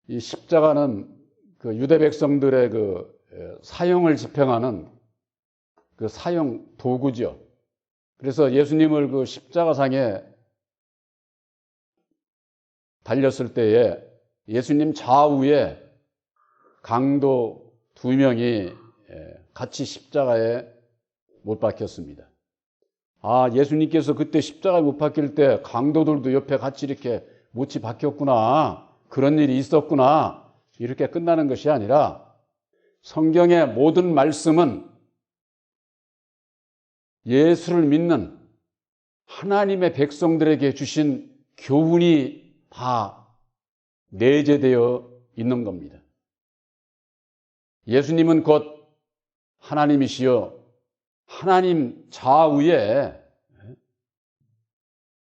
이 십자가는 그 유대 백성들의 그 사형을 집행하는 그 사형 도구죠. 그래서 예수님을 그 십자가상에 달렸을 때에 예수님 좌우에 강도 2명이 같이 십자가에 못 박혔습니다. 아, 예수님께서 그때 십자가에 못 박힐 때 강도들도 옆에 같이 이렇게 못이 박혔구나. 그런 일이 있었구나. 이렇게 끝나는 것이 아니라 성경의 모든 말씀은 예수를 믿는 하나님의 백성들에게 주신 교훈이 다 내재되어 있는 겁니다. 예수님은 곧 하나님이시여 하나님 좌우에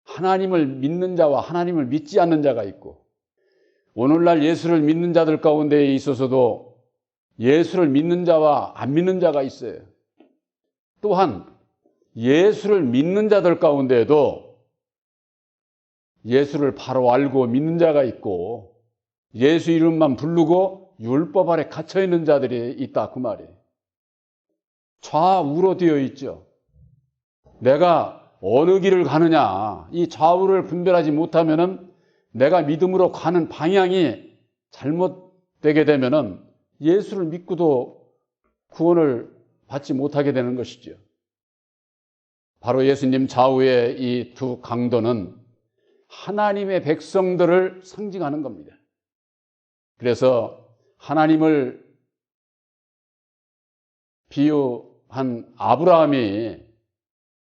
하나님을 믿는 자와 하나님을 믿지 않는 자가 있고, 오늘날 예수를 믿는 자들 가운데에 있어서도 예수를 믿는 자와 안 믿는 자가 있어요. 또한 예수를 믿는 자들 가운데에도 예수를 바로 알고 믿는 자가 있고, 예수 이름만 부르고 율법 아래 갇혀 있는 자들이 있다, 그 말이에요. 좌우로 되어 있죠. 내가 어느 길을 가느냐, 이 좌우를 분별하지 못하면은 내가 믿음으로 가는 방향이 잘못되게 되면은 예수를 믿고도 구원을 받지 못하게 되는 것이죠. 바로 예수님 좌우의 이 두 강도는 하나님의 백성들을 상징하는 겁니다. 그래서 하나님을 비유한 아브라함이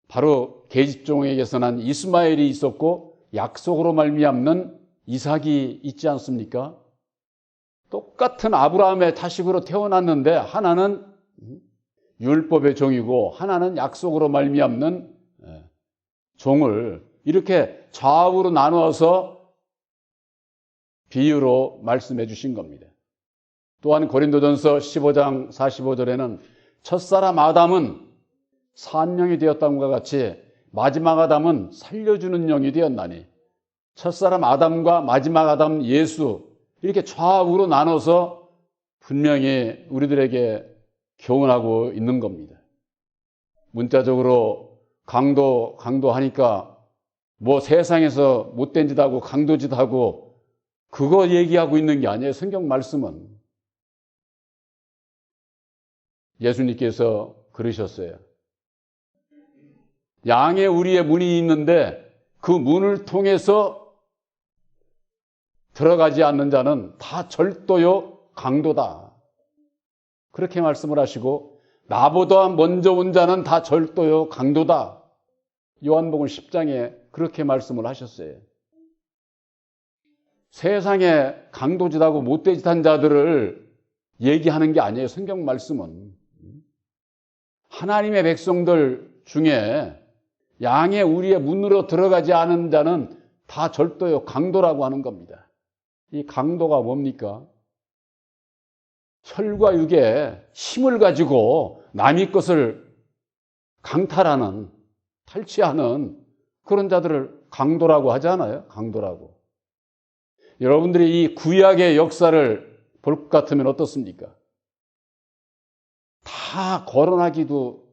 바로 계집종에게서 난 이스마엘이 있었고 약속으로 말미암는 이삭이 있지 않습니까? 똑같은 아브라함의 자식으로 태어났는데 하나는 율법의 종이고 하나는 약속으로 말미암는 종을 이렇게 좌우로 나누어서 비유로 말씀해 주신 겁니다. 또한 고린도전서 15장 45절에는 첫사람 아담은 산영이 되었다는것 같이 마지막 아담은 살려주는 영이 되었나니, 첫사람 아담과 마지막 아담 예수 이렇게 좌우로 나눠서 분명히 우리들에게 교훈하고 있는 겁니다. 문자적으로 강도 하니까 뭐 세상에서 못된 짓 하고 강도짓 하고 그거 얘기하고 있는 게 아니에요. 성경 말씀은 예수님께서 그러셨어요. 양의 우리의 문이 있는데 그 문을 통해서 들어가지 않는 자는 다 절도요 강도다. 그렇게 말씀을 하시고, 나보다 먼저 온 자는 다 절도요 강도다. 요한복음 10장에 그렇게 말씀을 하셨어요. 세상에 강도짓하고 못되짓한 자들을 얘기하는 게 아니에요. 성경 말씀은 하나님의 백성들 중에 양의 우리의 문으로 들어가지 않은 자는 다 절도요 강도라고 하는 겁니다. 이 강도가 뭡니까? 혈과 육의 힘을 가지고 남의 것을 강탈하는, 탈취하는 그런 자들을 강도라고 하지 않아요? 강도라고. 여러분들이 이 구약의 역사를 볼 것 같으면 어떻습니까? 다 거론하기도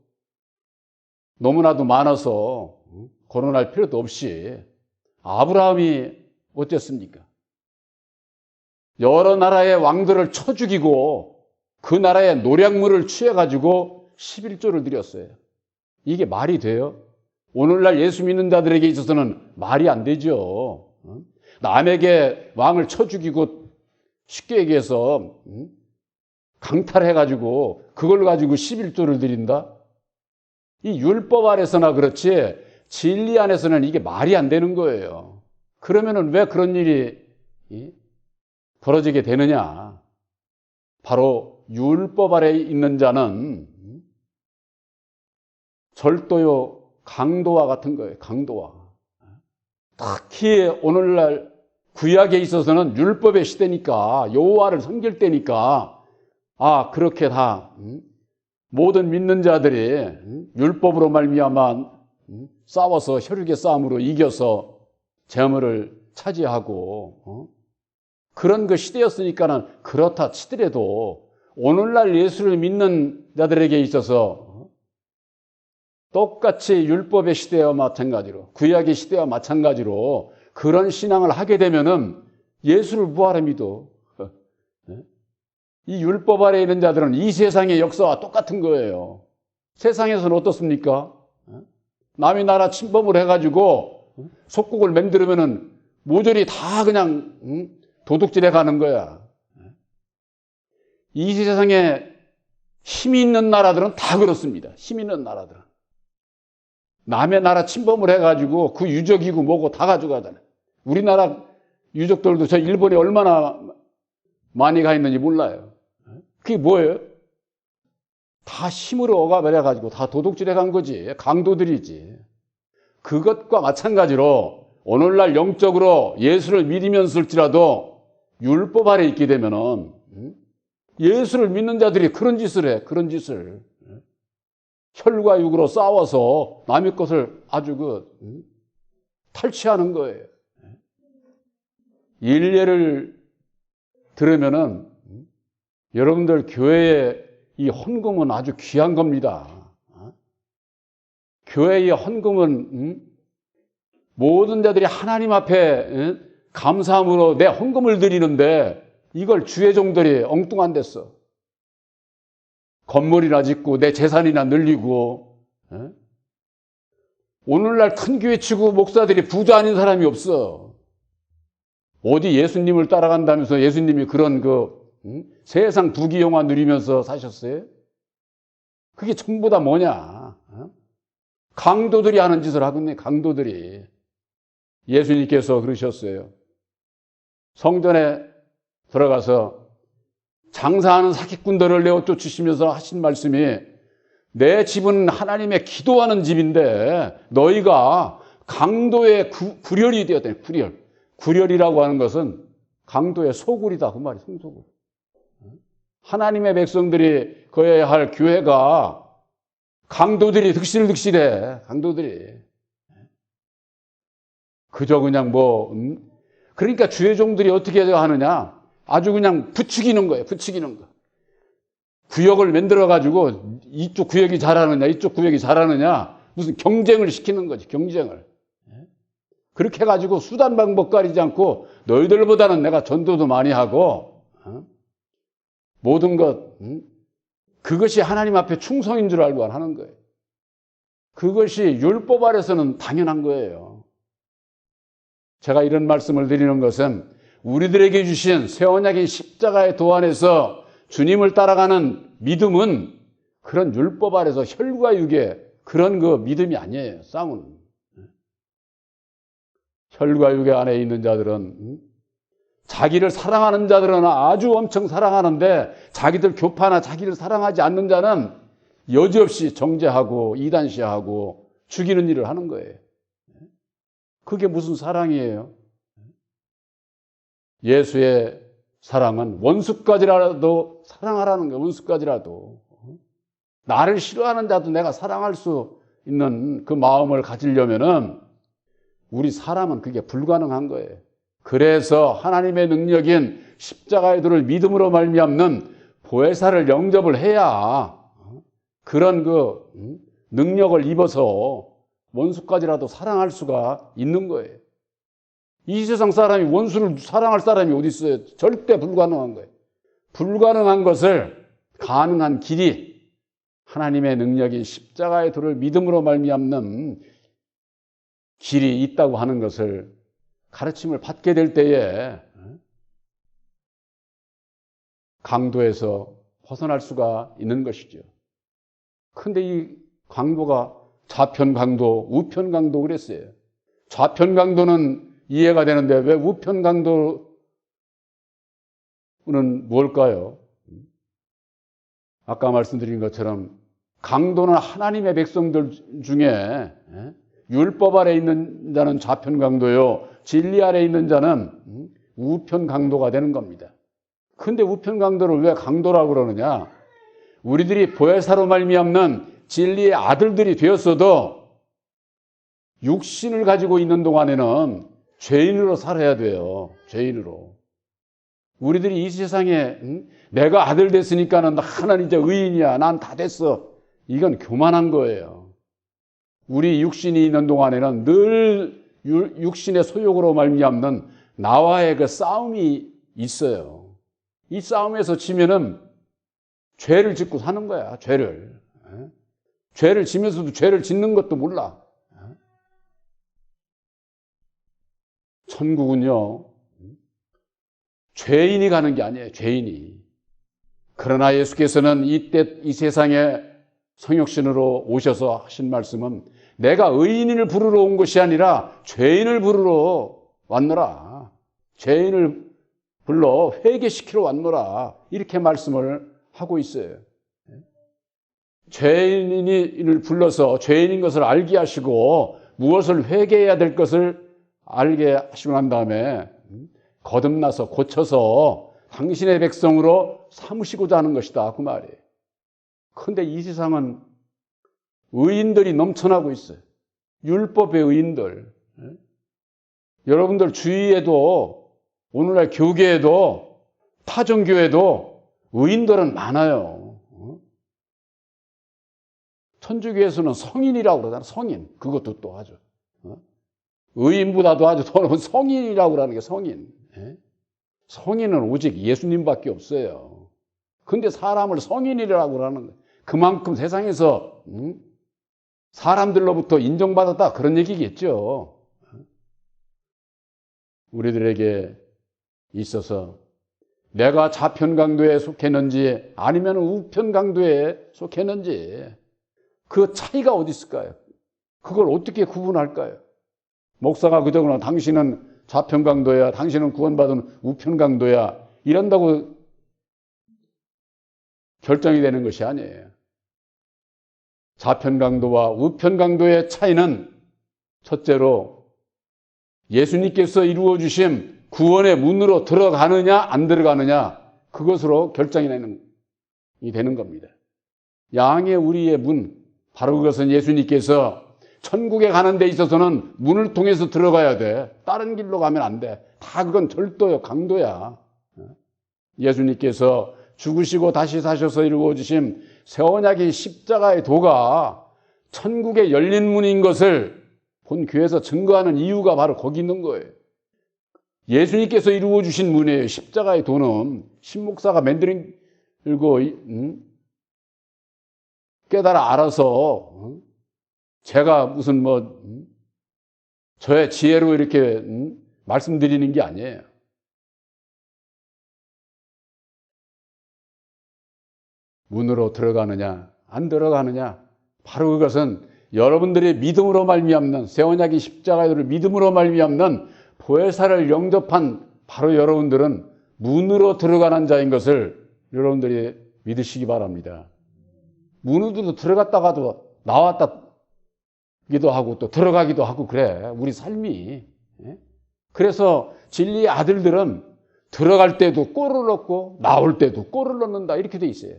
너무나도 많아서 거론할 필요도 없이 아브라함이 어땠습니까? 여러 나라의 왕들을 쳐 죽이고 그 나라의 노략물을 취해가지고 11조를 드렸어요. 이게 말이 돼요? 오늘날 예수 믿는 자들에게 있어서는 말이 안 되죠. 남에게 왕을 쳐 죽이고 쉽게 얘기해서 강탈해가지고 그걸 가지고 11조를 드린다? 이 율법 아래서나 그렇지 진리 안에서는 이게 말이 안 되는 거예요. 그러면은 왜 그런 일이 벌어지게 되느냐? 바로 율법 아래에 있는 자는 절도요 강도와 같은 거예요. 강도와. 특히 오늘날 구약에 있어서는 율법의 시대니까, 여호와를 섬길 때니까 그렇게 다 모든 믿는 자들이 율법으로 말미암아 싸워서 혈육의 싸움으로 이겨서 재물을 차지하고 그런 그 시대였으니까는 그렇다 치더라도 오늘날 예수를 믿는 자들에게 있어서 똑같이 율법의 시대와 마찬가지로 구약의 시대와 마찬가지로 그런 신앙을 하게 되면은 예수를 뭐하러 믿어? 이 율법 아래에 있는 자들은 이 세상의 역사와 똑같은 거예요. 세상에서는 어떻습니까? 남의 나라 침범을 해가지고 속국을 만들면은 모조리 다 그냥 도둑질해 가는 거야. 이 세상에 힘이 있는 나라들은 다 그렇습니다. 힘 있는 나라들은. 남의 나라 침범을 해가지고 그 유적이고 뭐고 다 가져가잖아요. 우리나라 유적들도 저 일본에 얼마나 많이 가 있는지 몰라요. 그게 뭐예요? 다 힘으로 억압해가지고 다 도둑질해 간 거지. 강도들이지. 그것과 마찬가지로 오늘날 영적으로 예수를 믿으면서일지라도 율법 아래 있게 되면은 예수를 믿는 자들이 그런 짓을 해. 그런 짓을. 혈과 육으로 싸워서 남의 것을 아주 탈취하는 거예요. 일례를 들으면은 여러분들 교회에 이 헌금은 아주 귀한 겁니다. 교회의 헌금은 모든 자들이 하나님 앞에 감사함으로 내 헌금을 드리는데 이걸 주의 종들이 엉뚱한 데서 건물이나 짓고 내 재산이나 늘리고 오늘날 큰 교회 치고 목사들이 부자 아닌 사람이 없어. 어디 예수님을 따라간다면서 예수님이 그런 세상 부귀영화 누리면서 사셨어요? 그게 전부 다 뭐냐? 강도들이 하는 짓을 하겠네, 강도들이. 예수님께서 그러셨어요. 성전에 들어가서 장사하는 사기꾼들을 내어 쫓으시면서 하신 말씀이 내 집은 하나님의 기도하는 집인데 너희가 강도의 구렬이 되었다. 구렬. 구렬이라고 하는 것은 강도의 소굴이다. 그 말이 성소굴. 하나님의 백성들이 거해야 할 교회가 강도들이 득실득실해. 강도들이. 그저 그냥 그러니까 주의 종들이 어떻게 하느냐. 아주 그냥 부추기는 거예요. 부추기는 거. 구역을 만들어가지고 이쪽 구역이 잘하느냐, 이쪽 구역이 잘하느냐, 무슨 경쟁을 시키는 거지, 경쟁을. 그렇게 해가지고 수단 방법 가리지 않고 너희들보다는 내가 전도도 많이 하고, 모든 것, 그것이 하나님 앞에 충성인 줄 알고 하는 거예요. 그것이 율법 아래서는 당연한 거예요. 제가 이런 말씀을 드리는 것은 우리들에게 주신 새 언약인 십자가의 도 안에서 주님을 따라가는 믿음은 그런 율법 아래서 혈과 육의 그런 믿음이 아니에요. 싸움은. 혈과 육의 안에 있는 자들은 자기를 사랑하는 자들은 아주 엄청 사랑하는데 자기들 교파나 자기를 사랑하지 않는 자는 여지없이 정죄하고 이단시하고 죽이는 일을 하는 거예요. 그게 무슨 사랑이에요? 예수의 사랑은 원수까지라도 사랑하라는 거예요. 원수까지라도. 나를 싫어하는 자도 내가 사랑할 수 있는 그 마음을 가지려면은 우리 사람은 그게 불가능한 거예요. 그래서 하나님의 능력인 십자가의 도를 믿음으로 말미암는 보혜사를 영접을 해야 그런 능력을 입어서 원수까지라도 사랑할 수가 있는 거예요. 이 세상 사람이 원수를 사랑할 사람이 어디 있어요? 절대 불가능한 거예요. 불가능한 것을 가능한 길이 하나님의 능력인 십자가의 도를 믿음으로 말미암는 길이 있다고 하는 것을 가르침을 받게 될 때에 강도에서 벗어날 수가 있는 것이죠. 근데 이 강도가 좌편 강도, 우편 강도 그랬어요. 좌편 강도는 이해가 되는데 왜 우편 강도는 뭘까요? 아까 말씀드린 것처럼 강도는 하나님의 백성들 중에 율법 아래 있는 자는 좌편 강도요, 진리 아래 있는 자는 우편 강도가 되는 겁니다. 근데 우편 강도를 왜 강도라고 그러느냐? 우리들이 보혜사로 말미암는 진리의 아들들이 되었어도 육신을 가지고 있는 동안에는 죄인으로 살아야 돼요. 죄인으로. 우리들이 이 세상에 내가 아들 됐으니까는 나는 이제 의인이야. 난 다 됐어. 이건 교만한 거예요. 우리 육신이 있는 동안에는 늘 육신의 소욕으로 말미암는 나와의 그 싸움이 있어요. 이 싸움에서 지면은 죄를 짓고 사는 거야. 죄를. 죄를 지면서도 죄를 짓는 것도 몰라. 천국은요, 죄인이 가는 게 아니에요. 죄인이. 그러나 예수께서는 이 세상에 성육신으로 오셔서 하신 말씀은 내가 의인을 부르러 온 것이 아니라 죄인을 부르러 왔노라. 죄인을 불러 회개시키러 왔노라. 이렇게 말씀을 하고 있어요. 죄인을 불러서 죄인인 것을 알게 하시고 무엇을 회개해야 될 것을 알게 하시고 난 다음에 거듭나서 고쳐서 당신의 백성으로 삼으시고자 하는 것이다. 그 말이에요. 그런데 이 세상은 의인들이 넘쳐나고 있어요. 율법의 의인들. 여러분들 주위에도 오늘날 교계에도 타종교에도 의인들은 많아요. 천주교에서는 성인이라고 그러잖아요. 성인. 그것도 또 아주. 의인보다도 아주 더 높은 성인이라고 그러는 게 성인. 성인은 오직 예수님밖에 없어요. 근데 사람을 성인이라고 그러는 거예요. 그만큼 세상에서 사람들로부터 인정받았다 그런 얘기겠죠. 우리들에게 있어서 내가 좌편강도에 속했는지 아니면 우편강도에 속했는지 그 차이가 어디 있을까요? 그걸 어떻게 구분할까요? 목사가 그저거는 당신은 좌편강도야, 당신은 구원받은 우편강도야 이런다고 결정이 되는 것이 아니에요. 좌편강도와 우편강도의 차이는 첫째로 예수님께서 이루어 주신 구원의 문으로 들어가느냐 안 들어가느냐 그것으로 결정이 되는 겁니다. 양의 우리의 문, 바로 그것은 예수님께서 천국에 가는 데 있어서는 문을 통해서 들어가야 돼. 다른 길로 가면 안 돼. 다 그건 절도요, 강도야. 예수님께서 죽으시고 다시 사셔서 이루어 주신 새 언약인 십자가의 도가 천국의 열린 문인 것을 본 교회에서 증거하는 이유가 바로 거기 있는 거예요. 예수님께서 이루어 주신 문이에요. 십자가의 도는 신목사가 만들고 깨달아 알아서 제가 무슨 저의 지혜로 이렇게 말씀드리는 게 아니에요. 문으로 들어가느냐 안 들어가느냐 바로 그것은 여러분들의 믿음으로 말미암는 새 언약의 십자가의 도를 믿음으로 말미암는 보혜사를 영접한 바로 여러분들은 문으로 들어가는 자인 것을 여러분들이 믿으시기 바랍니다. 문으로 들어갔다가도 나왔다기도 하고 또 들어가기도 하고 그래. 우리 삶이. 그래서 진리의 아들들은 들어갈 때도 꼴을 넣고 나올 때도 꼴을 넣는다 이렇게 돼 있어요.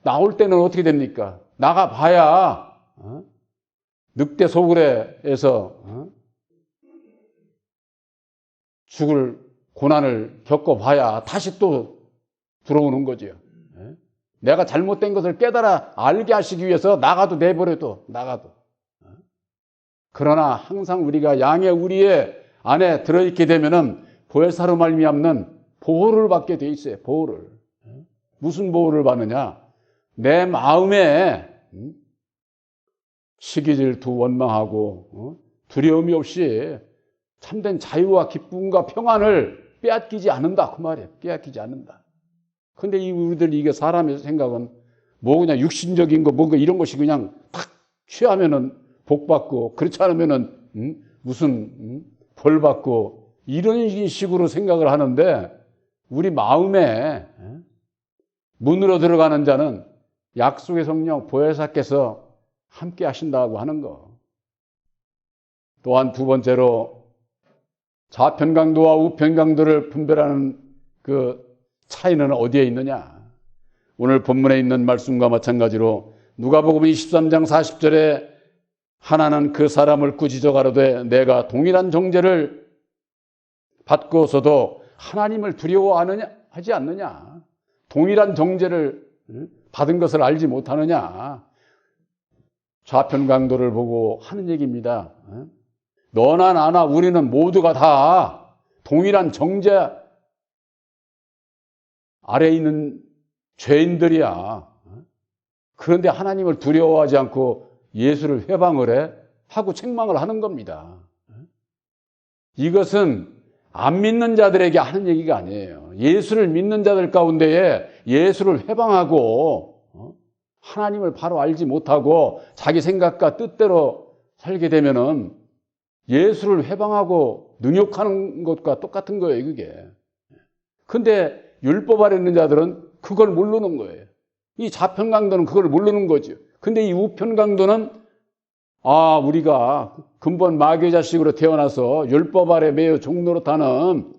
나올 때는 어떻게 됩니까? 나가봐야 늑대 소굴에서 죽을 고난을 겪어봐야 다시 또 들어오는 거죠. 내가 잘못된 것을 깨달아 알게 하시기 위해서 나가도 내버려도 나가도. 그러나 항상 우리가 양의 우리의 안에 들어있게 되면은 보혜사로 말미암는 보호를 받게 돼 있어요. 보호를. 무슨 보호를 받느냐? 내 마음에 시기 질투 원망하고 두려움이 없이 참된 자유와 기쁨과 평안을 빼앗기지 않는다 그 말이에요. 빼앗기지 않는다. 근데 우리들 이게 사람의 생각은 뭐 그냥 육신적인 거 뭔가 이런 것이 그냥 탁 취하면은 복 받고 그렇지 않으면은 무슨 벌 받고 이런 식으로 생각을 하는데 우리 마음에 문으로 들어가는 자는 약속의 성령 보혜사께서 함께 하신다고 하는 거. 또한 두 번째로 좌편강도와 우편강도를 분별하는 그 차이는 어디에 있느냐? 오늘 본문에 있는 말씀과 마찬가지로 누가복음 23장 40절에 하나는 그 사람을 꾸짖어 가로되 내가 동일한 정죄를 받고서도 하나님을 두려워하지 않느냐? 동일한 정죄를 받은 것을 알지 못하느냐? 좌편강도를 보고 하는 얘기입니다. 너나 나나 우리는 모두가 다 동일한 정죄 아래에 있는 죄인들이야. 그런데 하나님을 두려워하지 않고 예수를 회방을 해? 하고 책망을 하는 겁니다. 이것은 안 믿는 자들에게 하는 얘기가 아니에요. 예수를 믿는 자들 가운데에 예수를 회방하고 하나님을 바로 알지 못하고 자기 생각과 뜻대로 살게 되면은 예수를 회방하고 능욕하는 것과 똑같은 거예요, 그게. 근데 율법 아래 있는 자들은 그걸 모르는 거예요. 이 좌편강도는 그걸 모르는 거죠. 근데 이 우편강도는 우리가 근본 마귀의 자식으로 태어나서 율법 아래 매여 종노릇하는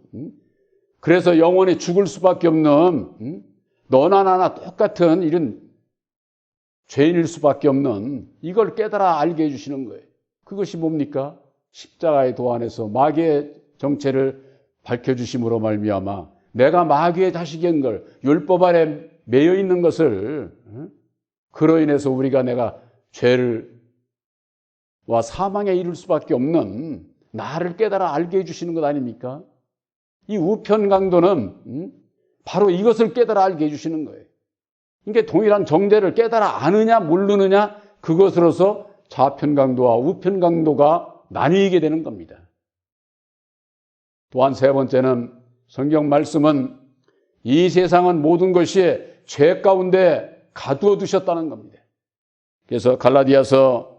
그래서 영원히 죽을 수밖에 없는 너나 나나 똑같은 이런 죄인일 수밖에 없는 이걸 깨달아 알게 해주시는 거예요. 그것이 뭡니까? 십자가의 도안에서 마귀의 정체를 밝혀주심으로 말미암아 내가 마귀의 자식인 걸 율법 아래 매여 있는 것을 그로 인해서 내가 죄를 와 사망에 이를 수밖에 없는 나를 깨달아 알게 해주시는 것 아닙니까? 이 우편강도는 바로 이것을 깨달아 알게 해주시는 거예요. 그러니까 동일한 정죄를 깨달아 아느냐 모르느냐 그것으로서 좌편강도와 우편강도가 나뉘게 되는 겁니다. 또한 세 번째는 성경 말씀은 이 세상은 모든 것이 죄 가운데 가두어 두셨다는 겁니다. 그래서 갈라디아서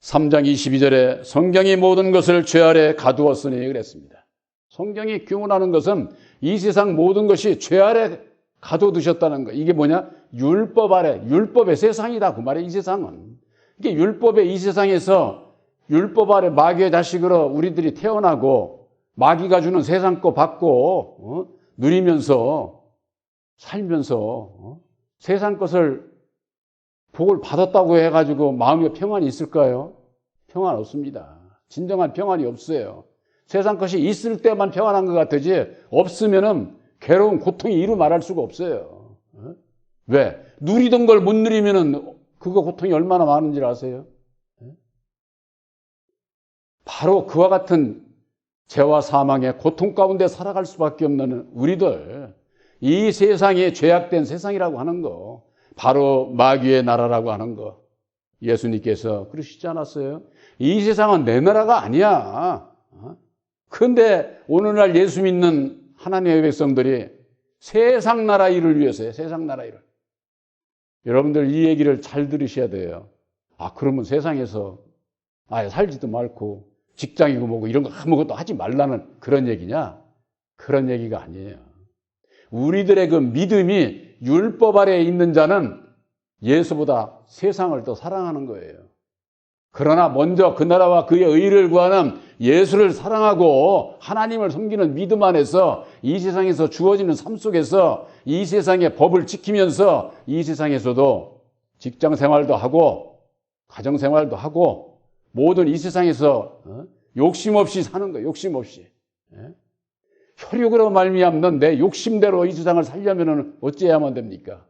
3장 22절에 성경이 모든 것을 죄 아래 가두었으니 그랬습니다. 성경이 교훈하는 것은 이 세상 모든 것이 죄 아래 가두어 두셨다는 거예요. 이게 뭐냐? 율법 아래, 율법의 세상이다. 그 말이에요, 이 세상은. 이게 율법의 이 세상에서 율법 아래 마귀의 자식으로 우리들이 태어나고 마귀가 주는 세상 거 받고 누리면서 살면서 세상 것을 복을 받았다고 해가지고 마음에 평안이 있을까요? 평안 없습니다. 진정한 평안이 없어요. 세상 것이 있을 때만 평안한 것 같으지 없으면은 괴로운 고통이 이루 말할 수가 없어요. 왜? 누리던 걸 못 누리면은 그거 고통이 얼마나 많은지 아세요? 바로 그와 같은 죄와 사망의 고통 가운데 살아갈 수밖에 없는 우리들, 이 세상이 죄악된 세상이라고 하는 거, 바로 마귀의 나라라고 하는 거, 예수님께서 그러시지 않았어요? 이 세상은 내 나라가 아니야. 그런데 오늘날 예수 믿는 하나님의 백성들이 세상 나라 일을 위해서요. 세상 나라 일을. 여러분들 이 얘기를 잘 들으셔야 돼요. 그러면 세상에서 살지도 말고 직장이고 뭐고 이런 거 아무것도 하지 말라는 그런 얘기냐? 그런 얘기가 아니에요. 우리들의 그 믿음이 율법 아래에 있는 자는 예수보다 세상을 더 사랑하는 거예요. 그러나 먼저 그 나라와 그의 의를 구하는 예수를 사랑하고 하나님을 섬기는 믿음 안에서 이 세상에서 주어지는 삶 속에서 이 세상의 법을 지키면서 이 세상에서도 직장 생활도 하고 가정 생활도 하고 모든 이 세상에서 욕심 없이 사는 거예요. 욕심 없이. 혈육으로 말미암는 내 욕심대로 이 세상을 살려면 어찌해야만 됩니까?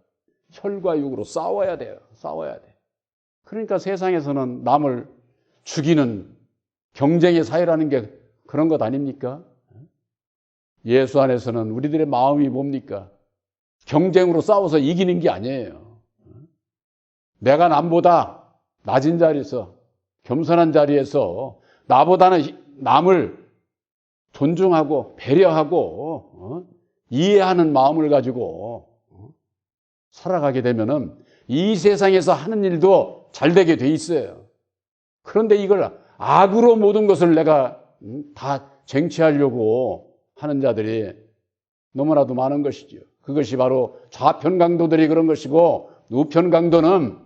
혈과 육으로 싸워야 돼요. 싸워야 돼. 그러니까 세상에서는 남을 죽이는 경쟁의 사회라는 게 그런 것 아닙니까? 예수 안에서는 우리들의 마음이 뭡니까? 경쟁으로 싸워서 이기는 게 아니에요. 내가 남보다 낮은 자리에서 겸손한 자리에서 나보다는 남을 존중하고 배려하고 이해하는 마음을 가지고 살아가게 되면은 이 세상에서 하는 일도 잘 되게 돼 있어요. 그런데 이걸 악으로 모든 것을 내가 다 쟁취하려고 하는 자들이 너무나도 많은 것이죠. 그것이 바로 좌편 강도들이 그런 것이고 우편 강도는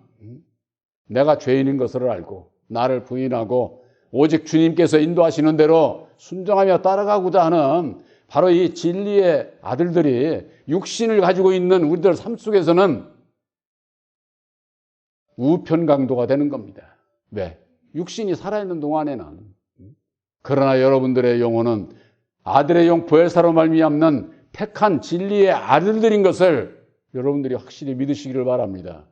내가 죄인인 것을 알고 나를 부인하고 오직 주님께서 인도하시는 대로 순종하며 따라가고자 하는 바로 이 진리의 아들들이 육신을 가지고 있는 우리들 삶 속에서는 우편 강도가 되는 겁니다. 왜? 육신이 살아있는 동안에는. 그러나 여러분들의 영혼은 아들의 영 보혜사로 말미암는 택한 진리의 아들들인 것을 여러분들이 확실히 믿으시기를 바랍니다.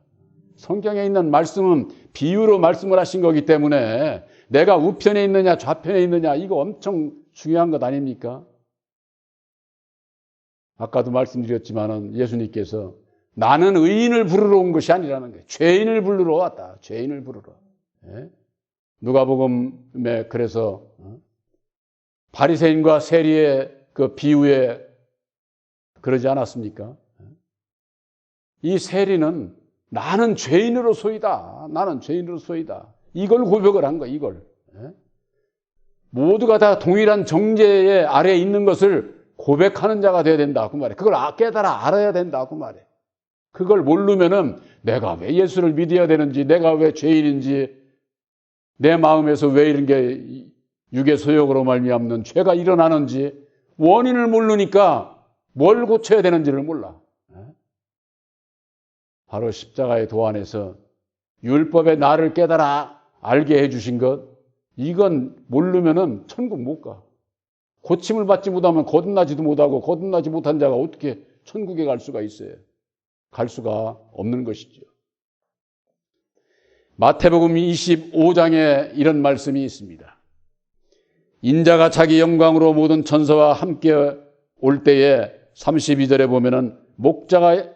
성경에 있는 말씀은 비유로 말씀을 하신 거기 때문에 내가 우편에 있느냐 좌편에 있느냐 이거 엄청 중요한 것 아닙니까? 아까도 말씀드렸지만은 예수님께서 나는 의인을 부르러 온 것이 아니라는 거예요. 죄인을 부르러 왔다. 죄인을 부르러. 예? 누가복음에 그래서 바리새인과 세리의 그 비유에 그러지 않았습니까? 이 세리는 나는 죄인으로소이다. 나는 죄인으로소이다. 이걸 고백을 한 거야. 이걸. 모두가 다 동일한 정죄의 아래에 있는 것을 고백하는 자가 돼야 된다. 그 말이야. 그걸 깨달아 알아야 된다. 그 말이야. 그걸 모르면은 내가 왜 예수를 믿어야 되는지, 내가 왜 죄인인지, 내 마음에서 왜 이런 게 육의 소욕으로 말미암는 죄가 일어나는지 원인을 모르니까 뭘 고쳐야 되는지를 몰라. 바로 십자가의 도안에서 율법의 나를 깨달아 알게 해주신 것, 이건 모르면은 천국 못 가. 고침을 받지 못하면 거듭나지도 못하고 거듭나지 못한 자가 어떻게 천국에 갈 수가 있어요? 갈 수가 없는 것이죠. 마태복음 25장에 이런 말씀이 있습니다. 인자가 자기 영광으로 모든 천사와 함께 올 때에 32절에 보면은 목자가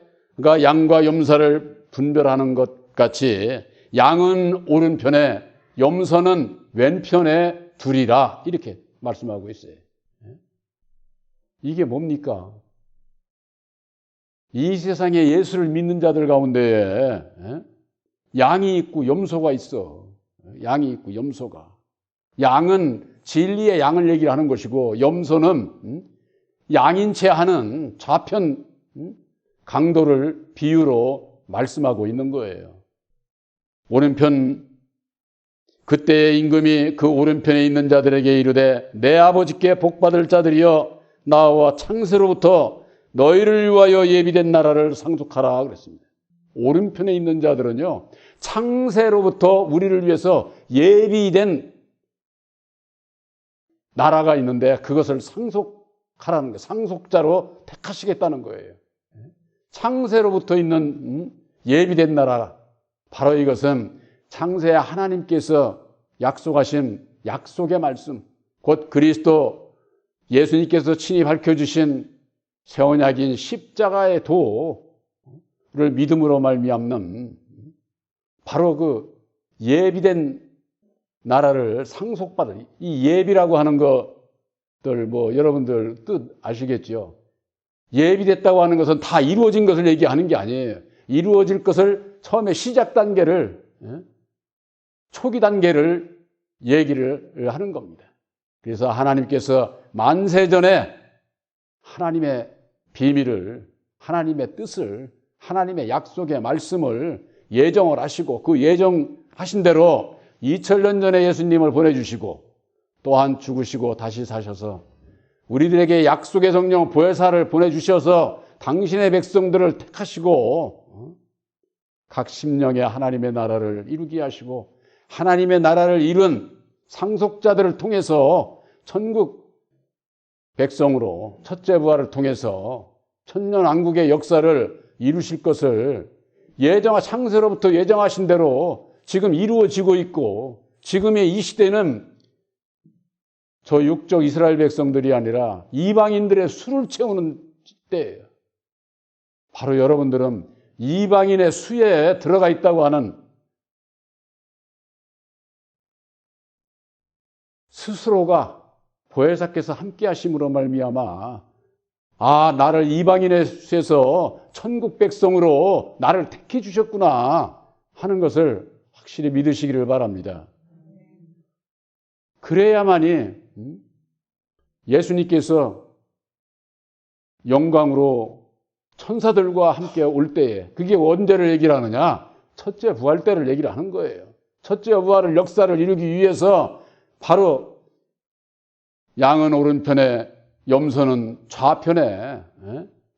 양과 염소를 분별하는 것 같이 양은 오른편에 염소는 왼편에 두리라 이렇게 말씀하고 있어요. 이게 뭡니까? 이 세상에 예수를 믿는 자들 가운데에 양이 있고 염소가 있어. 양이 있고 염소가. 양은 진리의 양을 얘기를 하는 것이고 염소는 양인 채 하는 좌편 강도를 비유로 말씀하고 있는 거예요. 오른편 그때의 임금이 그 오른편에 있는 자들에게 이르되 내 아버지께 복받을 자들이여 나와 창세로부터 너희를 위하여 예비된 나라를 상속하라 그랬습니다. 오른편에 있는 자들은요 창세로부터 우리를 위해서 예비된 나라가 있는데 그것을 상속하라는 거예요. 상속자로 택하시겠다는 거예요. 창세로부터 있는 예비된 나라, 바로 이것은 창세에 하나님께서 약속하신 약속의 말씀, 곧 그리스도 예수님께서 친히 밝혀주신 새 언약인 십자가의 도를 믿음으로 말미암는 바로 그 예비된 나라를 상속받을, 이 예비라고 하는 것들 뭐 여러분들 뜻 아시겠죠? 예비됐다고 하는 것은 다 이루어진 것을 얘기하는 게 아니에요. 이루어질 것을 처음에 시작 단계를, 초기 단계를 얘기를 하는 겁니다. 그래서 하나님께서 만세전에 하나님의 비밀을, 하나님의 뜻을, 하나님의 약속의 말씀을 예정을 하시고 그 예정하신 대로 2000년 전에 예수님을 보내주시고 또한 죽으시고 다시 사셔서 우리들에게 약속의 성령 보혜사를 보내주셔서 당신의 백성들을 택하시고 각 심령의 하나님의 나라를 이루게 하시고 하나님의 나라를 이룬 상속자들을 통해서 천국 백성으로 첫째 부활을 통해서 천년왕국의 역사를 이루실 것을 창세로부터 예정하신 대로 지금 이루어지고 있고 지금의 이 시대는 저 육적 이스라엘 백성들이 아니라 이방인들의 수를 채우는 때예요. 바로 여러분들은 이방인의 수에 들어가 있다고 하는 스스로가 보혜사께서 함께 하심으로 말미암아 나를 이방인의 수에서 천국 백성으로 나를 택해 주셨구나 하는 것을 확실히 믿으시기를 바랍니다. 그래야만이 예수님께서 영광으로 천사들과 함께 올 때에 그게 언제를 얘기를 하느냐? 첫째 부활 때를 얘기를 하는 거예요. 첫째 부활을 역사를 이루기 위해서 바로 양은 오른편에 염소는 좌편에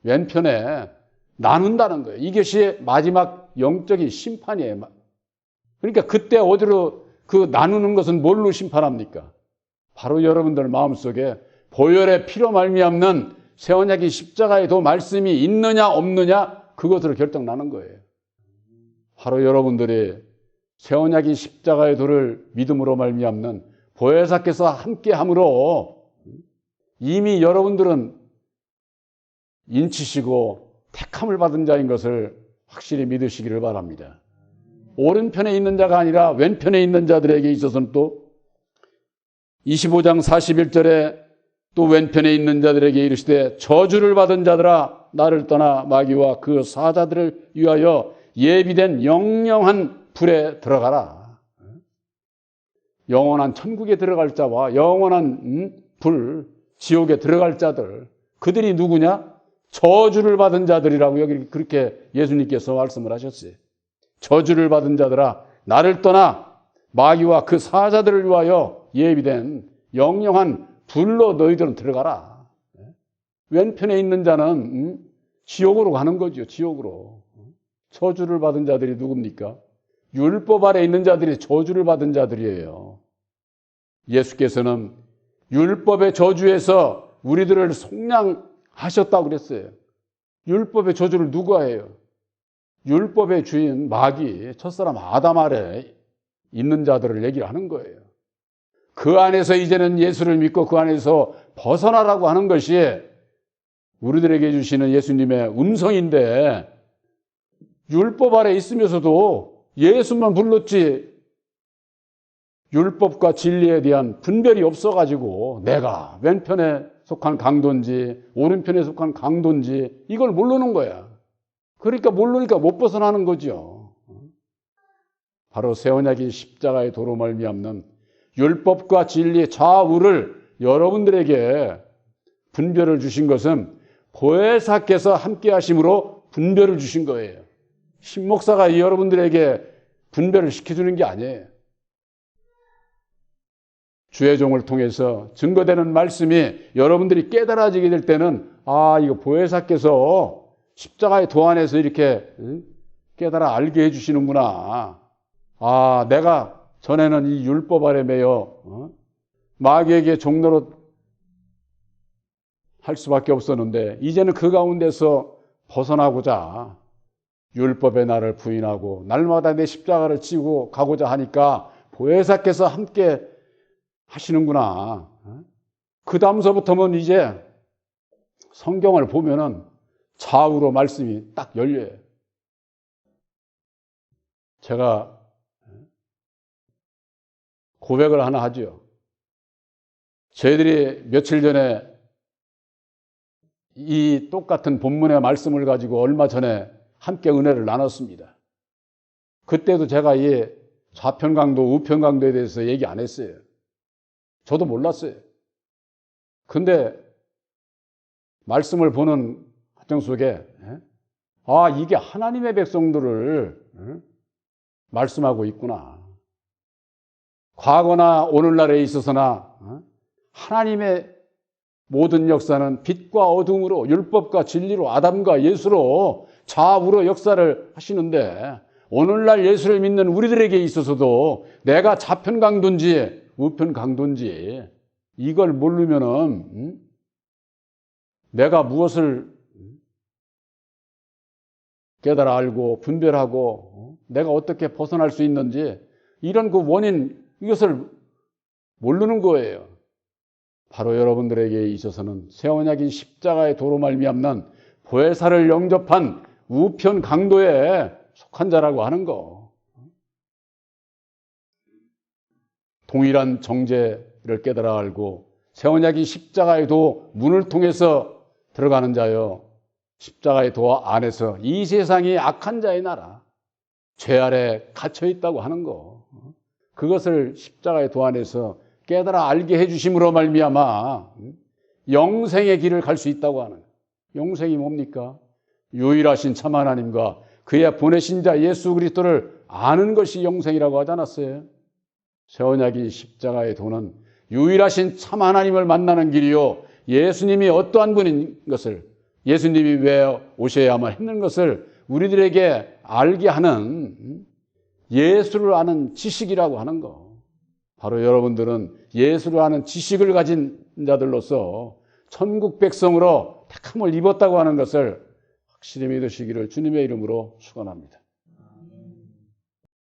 왼편에 나눈다는 거예요. 이것이 마지막 영적인 심판이에요. 그러니까 그때 어디로 그 나누는 것은 뭘로 심판합니까? 바로 여러분들 마음속에 보혈의 피로 말미암는 새 언약의 십자가의 도 말씀이 있느냐 없느냐 그것으로 결정나는 거예요. 바로 여러분들이 새 언약의 십자가의 도를 믿음으로 말미암는 보혜사께서 함께함으로 이미 여러분들은 인치시고 택함을 받은 자인 것을 확실히 믿으시기를 바랍니다. 오른편에 있는 자가 아니라 왼편에 있는 자들에게 있어서는 또 25장 41절에 또 왼편에 있는 자들에게 이르시되 저주를 받은 자들아 나를 떠나 마귀와 그 사자들을 위하여 예비된 영영한 불에 들어가라. 영원한 천국에 들어갈 자와 영원한 불, 지옥에 들어갈 자들, 그들이 누구냐? 저주를 받은 자들이라고 여기 그렇게 예수님께서 말씀을 하셨어요. 저주를 받은 자들아 나를 떠나 마귀와 그 사자들을 위하여 예비된 영영한 불로 너희들은 들어가라. 왼편에 있는 자는 지옥으로 가는 거죠. 지옥으로. 저주를 받은 자들이 누굽니까? 율법 아래 있는 자들이 저주를 받은 자들이에요. 예수께서는 율법의 저주에서 우리들을 속량하셨다고 그랬어요. 율법의 저주를 누가 해요? 율법의 주인 마귀, 첫사람 아담 아래 있는 자들을 얘기를 하는 거예요. 그 안에서 이제는 예수를 믿고 그 안에서 벗어나라고 하는 것이 우리들에게 주시는 예수님의 음성인데 율법 아래 있으면서도 예수만 불렀지 율법과 진리에 대한 분별이 없어가지고 내가 왼편에 속한 강도인지 오른편에 속한 강도인지 이걸 모르는 거야. 그러니까 모르니까 못 벗어나는 거죠. 바로 새 언약의 십자가의 도로 말미암는 율법과 진리의 좌우를 여러분들에게 분별을 주신 것은 보혜사께서 함께 하심으로 분별을 주신 거예요. 신목사가 여러분들에게 분별을 시켜주는 게 아니에요. 주의 종을 통해서 증거되는 말씀이 여러분들이 깨달아지게 될 때는 이거 보혜사께서 십자가의 도 안에서 이렇게 깨달아 알게 해주시는구나. 내가 전에는 이 율법 아래 매여 마귀에게 종로로 할 수밖에 없었는데 이제는 그 가운데서 벗어나고자 율법의 나를 부인하고 날마다 내 십자가를 지고 가고자 하니까 보혜사께서 함께 하시는구나. 그 다음서부터는 이제 성경을 보면은 좌우로 말씀이 딱 열려요. 제가 고백을 하나 하죠. 저희들이 며칠 전에 이 똑같은 본문의 말씀을 가지고 얼마 전에 함께 은혜를 나눴습니다. 그때도 제가 이 좌편강도, 우편강도에 대해서 얘기 안 했어요. 저도 몰랐어요. 근데 말씀을 보는 과정 속에 이게 하나님의 백성들을 말씀하고 있구나. 과거나 오늘날에 있어서나 하나님의 모든 역사는 빛과 어둠으로 율법과 진리로 아담과 예수로 좌우로 역사를 하시는데 오늘날 예수를 믿는 우리들에게 있어서도 내가 좌편 강도인지 우편 강도인지 이걸 모르면은 내가 무엇을 깨달아 알고 분별하고 내가 어떻게 벗어날 수 있는지 이런 그 원인 이것을 모르는 거예요. 바로 여러분들에게 있어서는 새 언약인 십자가의 도로 말미암는 보혜사를 영접한 우편 강도에 속한 자라고 하는 거. 동일한 정죄를 깨달아 알고 새 언약인 십자가의 도 문을 통해서 들어가는 자여 십자가의 도 안에서 이 세상이 악한 자의 나라 죄 아래 갇혀 있다고 하는 거. 그것을 십자가의 도 안에서 깨달아 알게 해주심으로 말미암아 영생의 길을 갈 수 있다고 하는. 영생이 뭡니까? 유일하신 참 하나님과 그의 보내신 자 예수 그리스도를 아는 것이 영생이라고 하지 않았어요? 새 언약인 십자가의 도는 유일하신 참 하나님을 만나는 길이요 예수님이 어떠한 분인 것을 예수님이 왜 오셔야만 했는 것을 우리들에게 알게 하는 예수를 아는 지식이라고 하는 거. 바로 여러분들은 예수를 아는 지식을 가진 자들로서 천국 백성으로 택함을 입었다고 하는 것을 확실히 믿으시기를 주님의 이름으로 축원합니다.